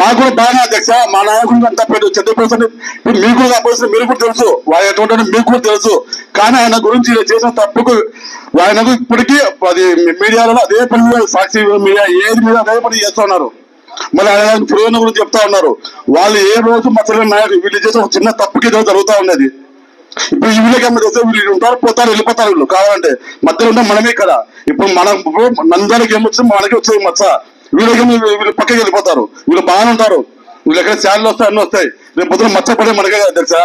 మాకు కూడా బాగా అధ్యక్ష, మా నాయకుడికి అంతా పెద్ద చెడ్డ పర్సన్. ఇప్పుడు మీకు కూడా పరిస్థితి మీరు కూడా తెలుసు, వాళ్ళు ఎటువంటి మీకు కూడా తెలుసు. కానీ ఆయన గురించి చేసిన తప్పుకు ఆయనకు ఇప్పటికీ అది మీడియాలో అదే పని, సాక్షి మీడియా ఏది మీద అదే పని చేస్తున్నారు. మళ్ళీ ఆయన పురోగతి గురించి చెప్తా ఉన్నారు. వాళ్ళు ఏ రోజు మచ్చలేని నాయకులు వీళ్ళు చేసిన ఒక చిన్న తప్పుకి ఏదో జరుగుతా ఉన్నది. ఇప్పుడు వీళ్ళకేమో చేస్తే వీళ్ళు ఉంటారు, పోతారు, వెళ్ళిపోతారు. వీళ్ళు కావాలంటే మధ్యలో ఉంటే మనమే కదా. ఇప్పుడు మనం నందానికి ఏమొచ్చింది మనకి వచ్చేది మచ్చ. వీళ్ళకేమో వీళ్ళు పక్కకి వెళ్ళిపోతారు. వీళ్ళు బాగానే ఉంటారు. వీళ్ళు ఎక్కడ శాలలు వస్తాయి, అన్నీ వస్తాయి. రేపు పొద్దున మచ్చ పడే మనకే కదా తెలుసా.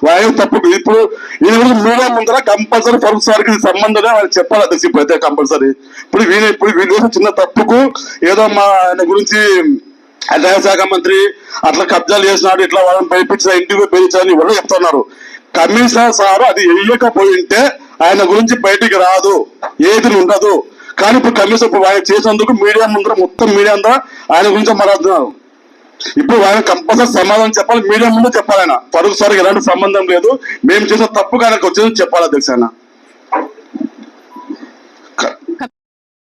వాళ్ళు తప్పు. ఇప్పుడు ఈయన కూడా మీడియా ముందర కంపల్సరీ ఫరూక్ సార్కి సంబంధమే వాళ్ళు చెప్పాలి అధ్యక్ష. ఇప్పుడు అయితే కంపల్సరీ. ఇప్పుడు వీళ్ళు చిన్న తప్పుకు ఏదో మా ఆయన గురించి న్యాయశాఖ మంత్రి అట్లా కబ్జాలు చేసినాడు, ఇట్లా వాళ్ళని పైపించిన ఇంటికి పేర్చాలని వాళ్ళు చెప్తున్నారు. కమిషనర్ సార్ అది వేయకపోయింటే ఆయన గురించి బయటికి రాదు, ఏది ఉండదు. కానీ ఇప్పుడు కమిషన్ ఇప్పుడు ఆయన చేసినందుకు మీడియా ముందర మొత్తం మీడియా అంతా ఆయన గురించి మాట్లాడుతున్నారు. ఇప్పుడు ఆయన కంపల్సరీ సమాధానం చెప్పాలి, మీడియా ముందు చెప్పాలి. ఆయన ఫరూక్ సార్కి ఎలాంటి సంబంధం లేదు, మేము చేసిన తప్పు ఆయనకు వచ్చేది చెప్పాలి అధ్యక్ష. ఆయన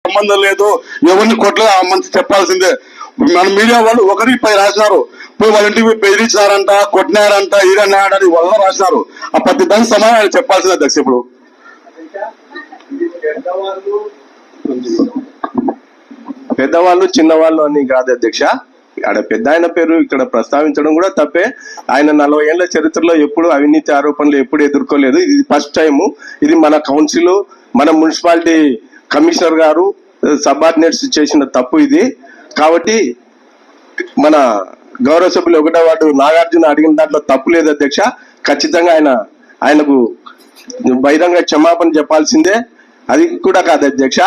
సంబంధం లేదు, ఎవరిని కొట్టలేదు ఆ మంచి చెప్పాల్సిందే. మన మీడియా వాళ్ళు ఒకరికి పై రాసినారు, పోయి వాళ్ళ ఇంటికి బెదిరించినారంట, కొట్టినారంట, ఈడన్నాడని వాళ్ళ రాసినారు. ఆ ప్రతి దానికి సమాధానం ఆయన చెప్పాల్సిందే అధ్యక్ష. ఇప్పుడు పెద్దవాళ్ళు చిన్నవాళ్ళు అని కాదు అధ్యక్ష. ఇక్కడ పెద్ద ఆయన పేరు ఇక్కడ ప్రస్తావించడం కూడా తప్పే. ఆయన 40 ఏళ్ల చరిత్రలో ఎప్పుడు అవినీతి ఆరోపణలు ఎప్పుడు ఎదుర్కోలేదు. ఇది ఫస్ట్ టైము. ఇది మన కౌన్సిల్, మన మున్సిపాలిటీ కమిషనర్ గారు సబార్డినేట్స్ చేసిన తప్పు ఇది. కాబట్టి మన గౌరవ సభ్యులు 1వ వార్డు నాగార్జున అడిగిన దాంట్లో తప్పు లేదు అధ్యక్ష. ఖచ్చితంగా ఆయనకు బహిరంగ క్షమాపణ చెప్పాల్సిందే. అది కూడా కాదు అధ్యక్ష,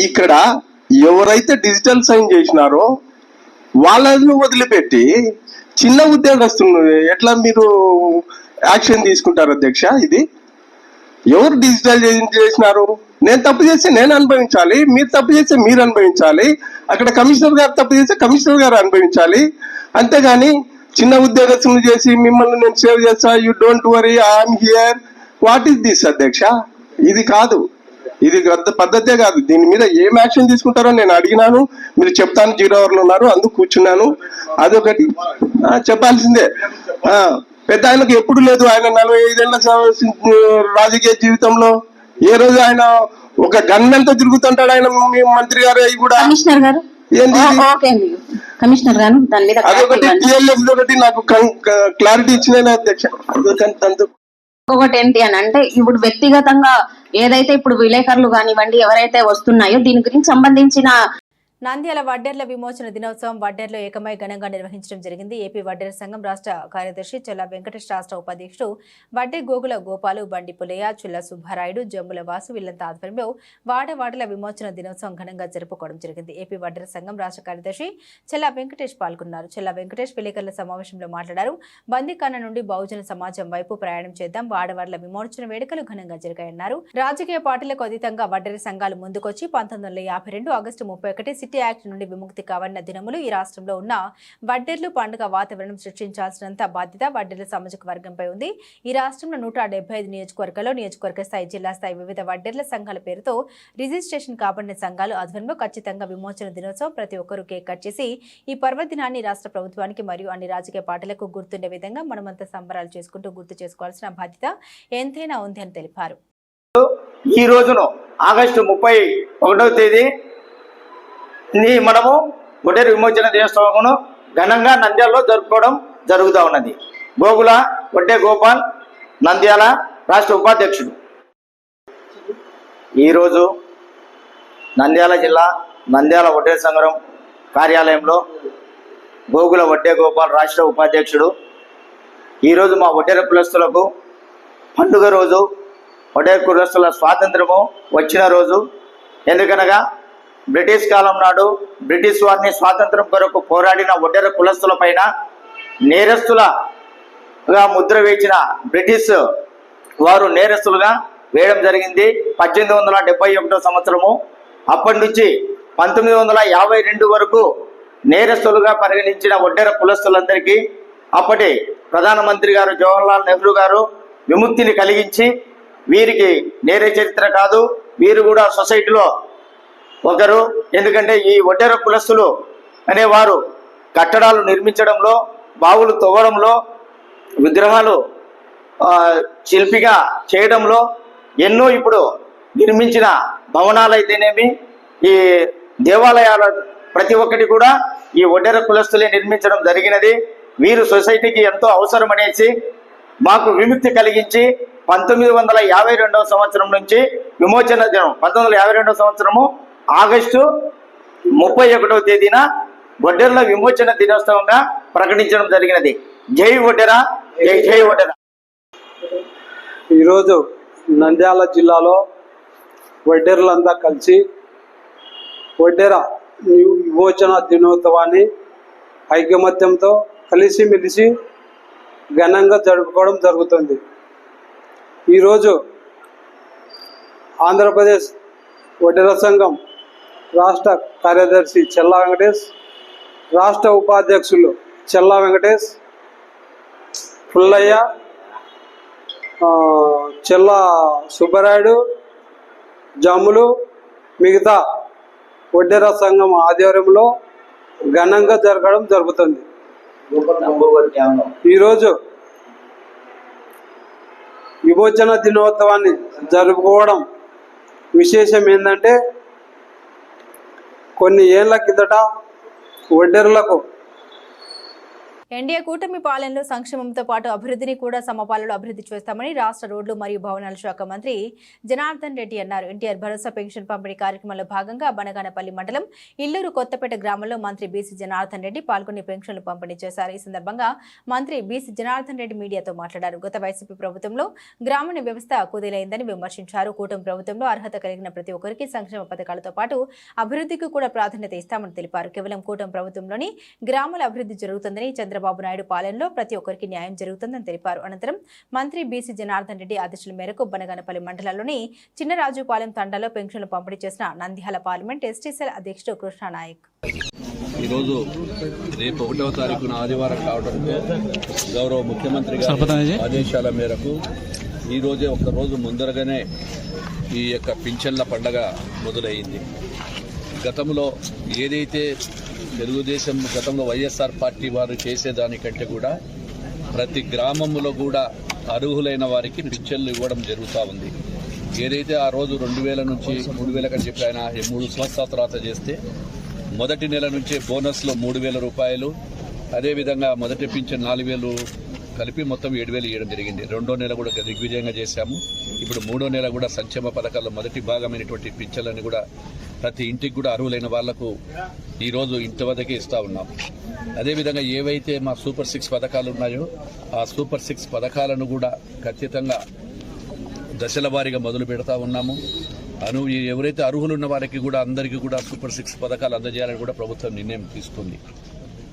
ఇక్కడ ఎవరైతే డిజిటల్ సైన్ చేసినారో వాళ్ళను వదిలిపెట్టి చిన్న ఉద్యోగస్తులు ఎట్లా మీరు యాక్షన్ తీసుకుంటారు అధ్యక్ష? ఇది ఎవరు డిజిటలైజేషన్ చేసినారు? నేను తప్పు చేస్తే నేను అనుభవించాలి, మీరు తప్పు చేస్తే మీరు అనుభవించాలి, అక్కడ కమిషనర్ గారు తప్పు చేస్తే కమిషనర్ గారు అనుభవించాలి. అంతేగాని చిన్న ఉద్యోగస్తులు చేసి మిమ్మల్ని నేను సేవ్ చేస్తా, you don't worry, I'm here, what is this అధ్యక్ష? ఇది కాదు, ఇది పద్ధతే కాదు. దీని మీద ఏం యాక్షన్ తీసుకుంటారో నేను అడిగినాను, మీరు చెప్తాను 0 అవర్లు ఉన్నారు, అందుకు కూర్చున్నాను. అదొకటి చెప్పాల్సిందే. పెద్ద ఆయనకు ఎప్పుడు లేదు, ఆయన 45 ఏళ్ల రాజకీయ జీవితంలో ఏ రోజు ఆయన ఒక గన్మెన్ తో తిరుగుతుంటాడు ఆయన మంత్రి గారు. అవి కూడా కమిషనర్ గారు కమిషనర్ గారు దాని మీద అదొకటి టిఎల్ఎఫ్ ఒకటి నాకు క్లారిటీ ఇచ్చిన అధ్యక్ష. ఇంకొకటి ఏంటి అని అంటే ఇప్పుడు వ్యక్తిగతంగా ఏదైతే ఇప్పుడు విలేకరులు కానివ్వండి ఎవరైతే వస్తున్నాయో దీని గురించి సంబంధించిన నంద్యాల వడ్డెర్ల విమోచన దినోత్సవం వడ్డెర్లో ఏకమై ఘనంగా నిర్వహించడం జరిగింది. ఏపీ వడ్డెర సంఘం రాష్ట్ర కార్యదర్శి చెల్ల వెంకటేష్, రాష్ట్ర ఉపాధ్యక్షుడు వడ్డే గోగుల గోపాలు, బండి పుల్లయ్య, చుల్ల సుబ్బారాయుడు, జమ్ముల వాసు వీళ్లంతా ఆధ్వర్యంలో వాడవాడల విమోచన దినోత్సవం ఘనంగా జరుపుకోవడం జరిగింది. ఏపీ వడ్డెర సంఘం రాష్ట్ర కార్యదర్శి చెల్ల వెంకటేష్ పాల్గొన్నారు. చెల్ల వెంకటేష్ విలేకరుల సమావేశంలో మాట్లాడారు. బందీఖానా నుండి బహుజన సమాజం వైపు ప్రయాణం చేద్దాం, వాడవాడల విమోచన వేడుకలు ఘనంగా జరిగాయన్నారు. రాజకీయ పార్టీలకు అతీతంగా వడ్డెర సంఘాలు ముందుకొచ్చి 1952 ఆగస్టు 31 సిటీ యాక్ట్ నుండి విముక్తి కావన్న దినములు ఈ రాష్ట్రంలో ఉన్న వడ్డెర్లు పండుగ వాతావరణం సృష్టించాల్సినంత బాధ్యత వడ్డెర్ల సామాజిక వర్గంపై ఉంది. ఈ రాష్ట్రంలో 175 నియోజకవర్గాల్లో నియోజకవర్గ స్థాయి, జిల్లా స్థాయి వివిధ వడ్డెర్ల సంఘాల పేరుతో రిజిస్ట్రేషన్ కాబడిన సంఘాలు ఆధ్వర్యంలో ఖచ్చితంగా విమోచన దినోత్సవం ప్రతి ఒక్కరూ కేక్ కట్ చేసి ఈ పర్వదినాన్ని రాష్ట్ర ప్రభుత్వానికి మరియు అన్ని రాజకీయ పార్టీలకు గుర్తుండే విధంగా మనమంతా సంబరాలు చేసుకుంటూ గుర్తు చేసుకోవాల్సిన బాధ్యత ఎంతైనా ఉంది అని తెలిపారు. ఈ రోజును ఆగస్టు 31వ తేదీ మనము వడ్డెర విమోచన దినోత్సవమును ఘనంగా నంద్యాలలో జరుపుకోవడం జరుగుతూ ఉన్నది. గోగుల వడ్డే గోపాల్, నంద్యాల రాష్ట్ర ఉపాధ్యక్షుడు. ఈరోజు నంద్యాల జిల్లా నంద్యాల వడ్డెర సంఘం కార్యాలయంలో గోగుల వడ్డే గోపాల్ రాష్ట్ర ఉపాధ్యక్షుడు. ఈరోజు మా వడ్డెర కులస్తులకు పండుగ రోజు, వడ్డెర కులస్తుల స్వాతంత్రము వచ్చిన రోజు. ఎందుకనగా బ్రిటిష్ కాలం నాడు బ్రిటిష్ వారిని స్వాతంత్రం కొరకు పోరాడిన వడ్డెర కులస్తుల పైన నేరస్తులుగా ముద్ర వేసిన బ్రిటిష్ వారు నేరస్తులుగా వేయడం జరిగింది 1871 సంవత్సరము. అప్పటి నుంచి 1952 వరకు నేరస్తులుగా పరిగణించిన వడ్డెర కులస్తులందరికీ అప్పటి ప్రధానమంత్రి గారు జవహర్లాల్ నెహ్రూ గారు విముక్తిని కలిగించి వీరికి నేర చరిత్ర కాదు, వీరు కూడా సొసైటీలో ఒకరు. ఎందుకంటే ఈ వడ్డెర కులస్తులు అనేవారు కట్టడాలు నిర్మించడంలో, బావులు తవ్వడంలో, విగ్రహాలు శిల్పిగా చేయడంలో ఎన్నో ఇప్పుడు నిర్మించిన భవనాలు అయితేనేమి, ఈ దేవాలయాల ప్రతి ఒక్కటి కూడా ఈ వడ్డెర కులస్తులే నిర్మించడం జరిగినది. వీరు సొసైటీకి ఎంతో అవసరం అనేసి మాకు విముక్తి కలిగించి 1952 సంవత్సరం నుంచి విమోచన దినం 1952 సంవత్సరము ఆగస్టు 31వ తేదీన వడ్డెర్ల విమోచన దినోత్సవంగా ప్రకటించడం జరిగినది. జై వడ్డెర, జై జై వడ్డెర. ఈరోజు నంద్యాల జిల్లాలో వడ్డెర్లంతా కలిసి వడ్డెర విమోచన దినోత్సవాన్ని ఐకమత్యంతో కలిసిమెలిసి ఘనంగా జరుపుకోవడం జరుగుతుంది. ఈరోజు ఆంధ్రప్రదేశ్ వడ్డెర సంఘం రాష్ట్ర కార్యదర్శి చెల్లా వెంకటేష్, రాష్ట్ర ఉపాధ్యక్షులు చెల్లా వెంకటేష్, పుల్లయ్య, చెల్ల సుబ్బరాయుడు, జమ్ములు, మిగతా వడ్డెర సంఘం ఆధ్వర్యంలో ఘనంగా జరగడం జరుగుతుంది. ఈరోజు విమోచన దినోత్సవాన్ని జరుపుకోవడం విశేషం ఏంటంటే కొన్ని ఏళ్ల కిందట వడ్డెరులకు ఎన్డీఏ కూటమి పాలనలో సంక్షేమంతో పాటు అభివృద్ధిని కూడా సమపాలలో అభివృద్ధి చేస్తామని రాష్ట్ర రోడ్లు మరియు భవనాల శాఖ మంత్రి జనార్దన్ రెడ్డి అన్నారు. ఎన్టీఆర్ భరోసా పెన్షన్ పంపిణీ కార్యక్రమంలో భాగంగా బనగానపల్లి మండలం ఇల్లూరు కొత్తపేట గ్రామంలో మంత్రి బీసీ జనార్దన్ రెడ్డి పాల్గొని పెన్షన్లు పంపిణీ చేశారు. ఈ సందర్భంగా మంత్రి బీసీ జనార్దన్ రెడ్డి మీడియాతో మాట్లాడారు. గత వైసీపీ ప్రభుత్వంలో గ్రామీణ వ్యవస్థ కుదేలైందని విమర్శించారు. కూటమి ప్రభుత్వంలో అర్హత కలిగిన ప్రతి ఒక్కరికి సంక్షేమ పథకాలతో పాటు అభివృద్ధికి కూడా ప్రాధాన్యత ఇస్తామని తెలిపారు. కేవలం కూటమి ప్రభుత్వంలోని గ్రామాల అభివృద్ధి జరుగుతుందని చంద్రబాబు చంద్రబాబు నాయుడు పాలనలో ప్రతి ఒక్కరికి న్యాయం జరుగుతుందని తెలిపారు. అనంతరం మంత్రి బీసీ జనార్దన్ రెడ్డి ఆదేశాల మేరకు బనగానపల్లి మండలంలోని చిన్నరాజుపాలెం తండాలో పెన్షన్లు పంపిణీ చేసిన నంద్యాల పార్లమెంట్ ఎస్టీసీఎల్ అధ్యక్షుడు కృష్ణానాయక్. ఈరోజు రేపు 1వ తారీఖున ఆదివారం కావడంతో గౌరవ ముఖ్యమంత్రి గారి ఆదేశాల మేరకు ఈరోజే ఒక్కరోజు ముందరగానే ఈ యొక్క పింఛన్ల పండగ మొదలైంది. గతంలో ఏదైతే తెలుగుదేశం గతంలో వైఎస్ఆర్ పార్టీ వారు చేసేదానికంటే కూడా ప్రతి గ్రామంలో కూడా అర్హులైన వారికి పింఛన్లు ఇవ్వడం జరుగుతూ ఉంది. ఏదైతే ఆ రోజు 2000 నుంచి 3000 అని చెప్పి ఆయన 3 సంవత్సరాల తర్వాత చేస్తే మొదటి నెల నుంచే బోనస్లో 3000 రూపాయలు, అదేవిధంగా మొదటి పింఛన్ 4000 కలిపి మొత్తం 7000 ఇవ్వడం జరిగింది. 2వ నెల కూడా దిగ్విజయంగా చేశాము. ఇప్పుడు 3వ నెల కూడా సంక్షేమ పథకాల్లో మొదటి భాగమైనటువంటి పింఛన్లని కూడా ప్రతి ఇంటికి కూడా అర్హులైన వాళ్లకు ఈరోజు ఇంటి వద్దకే ఇస్తూ ఉన్నాం. అదేవిధంగా ఏవైతే మా సూపర్ 6 పథకాలు ఉన్నాయో ఆ సూపర్ 6 పథకాలను కూడా ఖచ్చితంగా దశల వారీగా మొదలు పెడతా ఉన్నాము. ఎవరైతే అర్హులు ఉన్న వారికి కూడా అందరికీ కూడా సూపర్ 6 పథకాలు అందజేయాలని కూడా ప్రభుత్వం నిర్ణయం తీసుకుంది.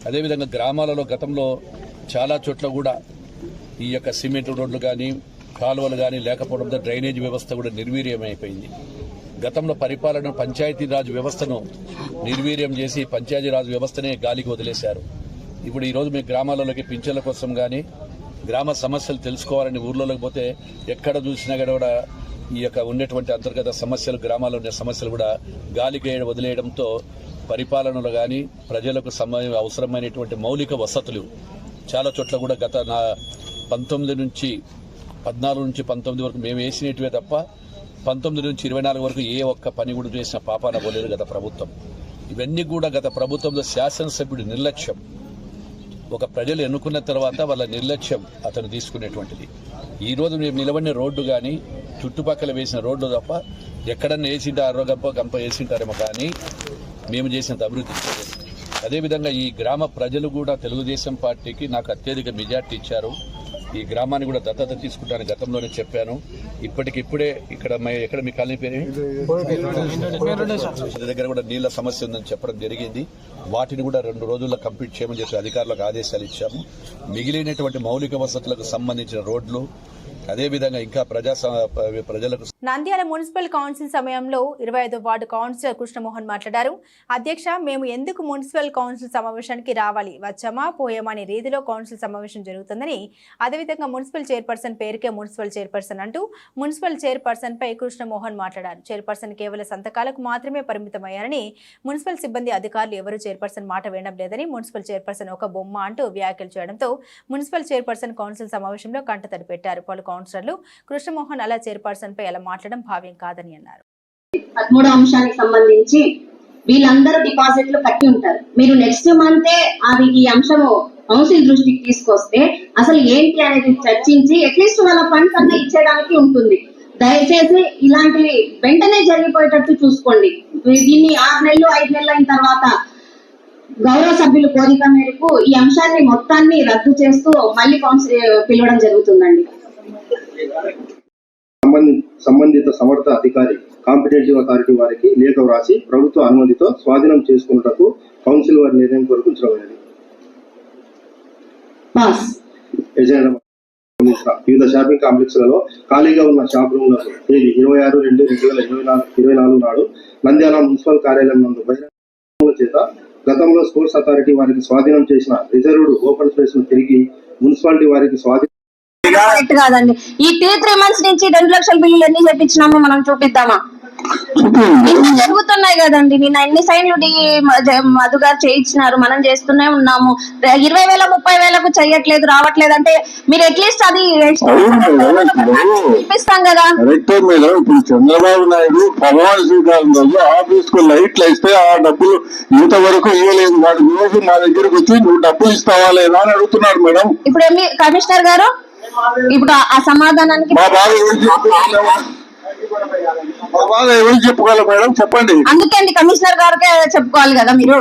అదేవిధంగా గ్రామాలలో గతంలో చాలా చోట్ల కూడా ఈ యొక్క సిమెంట్ రోడ్లు కానీ కాలువలు కానీ లేకపోవడంతో డ్రైనేజ్ వ్యవస్థ కూడా నిర్వీర్యమైపోయింది. గతంలో పరిపాలన పంచాయతీరాజ్ వ్యవస్థను నిర్వీర్యం చేసి పంచాయతీరాజ్ వ్యవస్థనే గాలికి వదిలేశారు. ఇప్పుడు ఈరోజు మీ గ్రామాలలోకి పింఛన్ల కోసం కానీ గ్రామ సమస్యలు తెలుసుకోవాలని ఊర్లలోకి పోతే ఎక్కడ చూసినా కూడా ఈ యొక్క ఉన్నటువంటి అంతర్గత సమస్యలు గ్రామాల్లో ఉన్న సమస్యలు కూడా గాలికి వదిలేయడంతో పరిపాలనలో కానీ ప్రజలకు అవసరమైనటువంటి మౌలిక వసతులు చాలా చోట్ల కూడా గత 14 నుంచి 19 వరకు మేము వేసినట్టువే తప్ప 19 నుంచి 24 వరకు ఏ ఒక్క పని కూడా చేసిన పాపాన పోలేదు గత ప్రభుత్వం. ఇవన్నీ కూడా గత ప్రభుత్వంలో శాసనసభ్యుడి నిర్లక్ష్యం, ఒక ప్రజలు ఎన్నుకున్న తర్వాత వాళ్ళ నిర్లక్ష్యం అతను తీసుకునేటువంటిది. ఈరోజు మేము నిలబడిన రోడ్డు కానీ చుట్టుపక్కల వేసిన రోడ్డు తప్ప ఎక్కడన్నా వేసింటారో గంప వేసింటారేమో కానీ మేము చేసినంత అభివృద్ధి చేయలేదు. అదేవిధంగా ఈ గ్రామ ప్రజలు కూడా తెలుగుదేశం పార్టీకి నాకు అత్యధిక మెజార్టీ ఇచ్చారు. ఈ గ్రామాన్ని కూడా దత్తత తీసుకుంటాను గతంలోనే చెప్పాను. ఇప్పటికిప్పుడే ఎక్కడ మీ కాలనీ పేరు దగ్గర కూడా నీళ్ల సమస్య ఉందని చెప్పడం జరిగింది. వాటిని కూడా 2 రోజుల్లో కంప్లీట్ చేయమని చెప్పి అధికారులకు ఆదేశాలు ఇచ్చాము. మిగిలినటువంటి మౌలిక వసతులకు సంబంధించిన రోడ్లు అదేవిధంగా ఇంకా ప్రజలకు. నంద్యాల మున్సిపల్ కౌన్సిల్ సమయంలో 25వ వార్డు కౌన్సిలర్ కృష్ణమోహన్ మాట్లాడారు. అధ్యక్ష, మేము ఎందుకు మున్సిపల్ కౌన్సిల్ సమావేశానికి రావాలి, వచ్చామా పోయామా అనే రీతిలో కౌన్సిల్ సమావేశం జరుగుతుందని, అదేవిధంగా మున్సిపల్ చైర్పర్సన్ పేరుకే మున్సిపల్ చైర్పర్సన్ అంటూ మున్సిపల్ చైర్పర్సన్ పై కృష్ణమోహన్ మాట్లాడారు. చైర్పర్సన్ కేవలం సంతకాలకు మాత్రమే పరిమితమయ్యారని, మున్సిపల్ సిబ్బంది అధికారులు ఎవరూ చైర్పర్సన్ మాట వినడం లేదని, మున్సిపల్ చైర్పర్సన్ ఒక బొమ్మ అంటూ వ్యాఖ్యలు చేయడంతో మున్సిపల్ చైర్పర్సన్ కౌన్సిల్ సమావేశంలో కంటతడి పెట్టారు. పలు కౌన్సిలర్లు కృష్ణమోహన్ అలా చైర్పర్సన్ పై అలా మాట్లాడడం భావ్యం కాదని అన్నారు. 13వ అంశానికి సంబంధించి వీళ్ళందరూ డిపాజిట్లు కట్టి ఉంటారు. మీరు నెక్స్ట్ మంతే అది ఈ అంశము కౌన్సిల్ దృష్టికి తీసుకొస్తే అసలు ఏంటి అనేది చర్చించి అట్లీస్ట్ వాళ్ళ ఫండ్స్ అన్న ఇచ్చేయడానికి ఉంటుంది. దయచేసి ఇలాంటివి వెంటనే జరిగిపోయేటట్టు చూసుకోండి. దీన్ని 6 నెలలు 5 నెలలు అయిన తర్వాత గౌరవ సభ్యులు కోరిక మేరకు ఈ అంశాన్ని మొత్తాన్ని రద్దు చేస్తూ మళ్ళీ కౌన్సిల్ పిలవడం జరుగుతుందండి. సంబంధిత సమర్థ అధికారి కాంపిటేటివ్ అథారిటీ వారికి లేఖ వ్రాసి ప్రభుత్వ అనుమతితో స్వాధీనం చేసుకున్నటకు కౌన్సిల్ వారి నిర్ణయం కొరకు ఉంచడమైనది. వివిధ షాపింగ్ కాంప్లెక్స్ లలో ఖాళీగా ఉన్న షాప్ రూమ్లకు తేదీ 26/2/2024 నాడు నంద్యాల మున్సిపల్ కార్యాలయం నందు బహిరంగ చేత గతంలో స్పోర్ట్స్ అథారిటీ వారికి స్వాధీనం చేసిన రిజర్వ్డ్ ఓపెన్ స్పేస్ ను తిరిగి మున్సిపాలిటీ వారికి స్వాధీనం కాదండి. ఈ 3 months నుంచి 2 లక్షల బిల్లులు ఎన్ని చెప్పించినామో మనం చూపిద్దామా? జరుగుతున్నాయి కదండి. నిన్న ఎన్ని సైన్లు మధు గారు చేయించినారు, మనం చేస్తూనే ఉన్నాము. 20,000 30,000 చెయ్యట్లేదు, రావట్లేదు అంటే మీరు అట్లీస్ట్ అది చూపిస్తాం కదా. ఇప్పుడు చంద్రబాబు నాయుడు ప్రమాణ స్వీకారం రోజు ఆఫీస్ కు లైట్లు ఇస్తే ఆ డబ్బులు ఇంతవరకు ఇవ్వలేదు. వాడు రోజు మా దగ్గరకు వచ్చి నువ్వు డబ్బులు ఇస్తావా లేదా అని అడుగుతున్నాడు మేడం. ఇప్పుడు కమిషనర్ గారు ఇప్పుడు ఆ సమాధానానికి ఎవరు చెప్పుకోవాలి మేడం, చెప్పండి. అందుకే అండి కమిషనర్ గారికే చెప్పుకోవాలి కదా. మీరు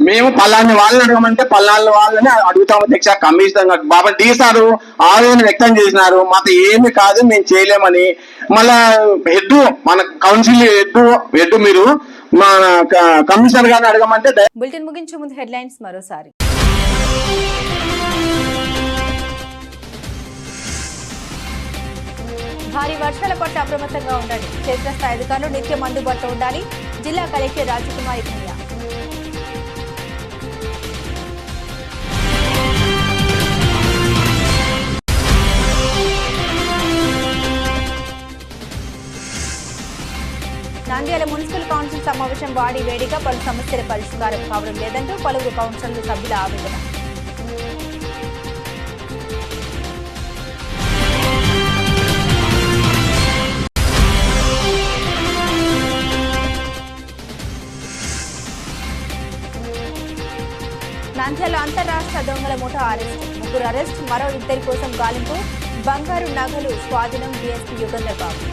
మేము పలాని వాళ్ళని అడగమంటే పలాని వాళ్ళని అడుగుతాం అధ్యక్ష. కమిషనర్ బాబా డి సారు ఆవేదన వ్యక్తం చేసినారు, మాకు ఏమి కాదు మేము చేయలేమని. మళ్ళా హెడ్ మన కౌన్సిల్ హెడ్ మీరు మన కమిషనర్ గారిని అడగమంటే. బులెటిన్ ముగించే ముందు హెడ్లైన్స్ మరోసారి. భారీ వర్షాల పట్ల అప్రమత్తంగా ఉండండి. క్షేత్రస్థాయి అధికారులు నిత్యం అందుబాటులో ఉండాలి. జిల్లా కలెక్టర్ రాజకుమారి కన్య. నంద్యాల మున్సిపల్ కౌన్సిల్ సమావేశం వాడి వేడిగా పలు సమస్యల పరిష్కారం కావడం లేదంటూ పలువురు కౌన్సిల్ సభ్యుల ఆవేదన. నంద్యాల అంతర్రాష్ట్ర దొంగల ముఠా అరెస్ట్, 3 అరెస్ట్, మరో 2 కోసం గాలింపు. బంగారు నగలు స్వాధీనం. డీఎస్పీ యుగంధర్ బాబు.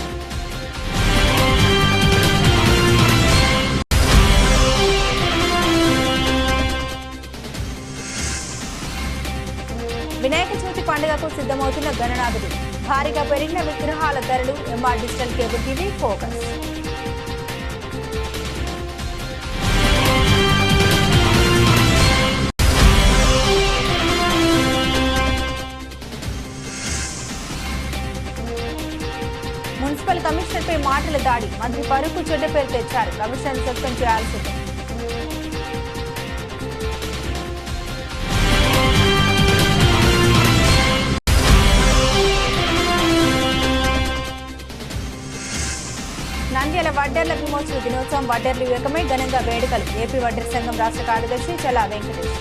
వినాయక చవితి పండుగకు సిద్ధమవుతున్న గణనాథుడు. భారీగా పెరిగిన విగ్రహాల ధరలు. MR digital cable TV focus. Municipal కమిషనర్పై మాటల దాడి. మంత్రి పరుకు చెడ్డ పేరు తెచ్చారు. కమిషనర్ సస్పెండ్ చేయాల్సింది. నంద్యాల వడ్డర్ల విమోచన దినోత్సవం. వడ్డర్లు ఏకమై ఘనంగా వేడుకలు. ఏపీ వడ్డర్ సంఘం రాష్ట్ర కార్యదర్శి చల్లా వెంకటేష్.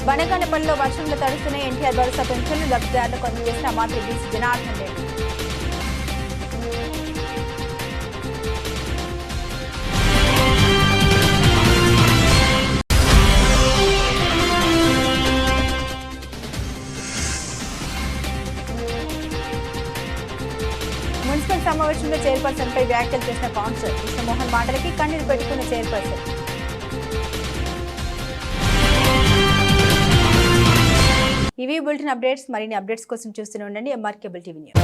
బనగానపల్లిలో వర్షంలో తడుస్తున్న ఎన్టీఆర్ భరోసా పెన్షన్లు లబ్ధిదారులకు అందజేసిన మంత్రి బీసీ జనార్దన్ రెడ్డి. మున్సిపల్ సమావేశంలో చైర్పర్సన్ పై వ్యాఖ్యలు చేసిన కౌన్సిలర్ కృష్ణమోహన్ మాటలకి కన్నీరు పెట్టుకున్న చైర్పర్సన్. ఇవి బులెటిన్ అప్డేట్స్. మరిన్ని అప్డేట్స్ కోసం చూస్తూనే ఉండండి ఎంఆర్ కేబుల్ టీవీ న్యూస్.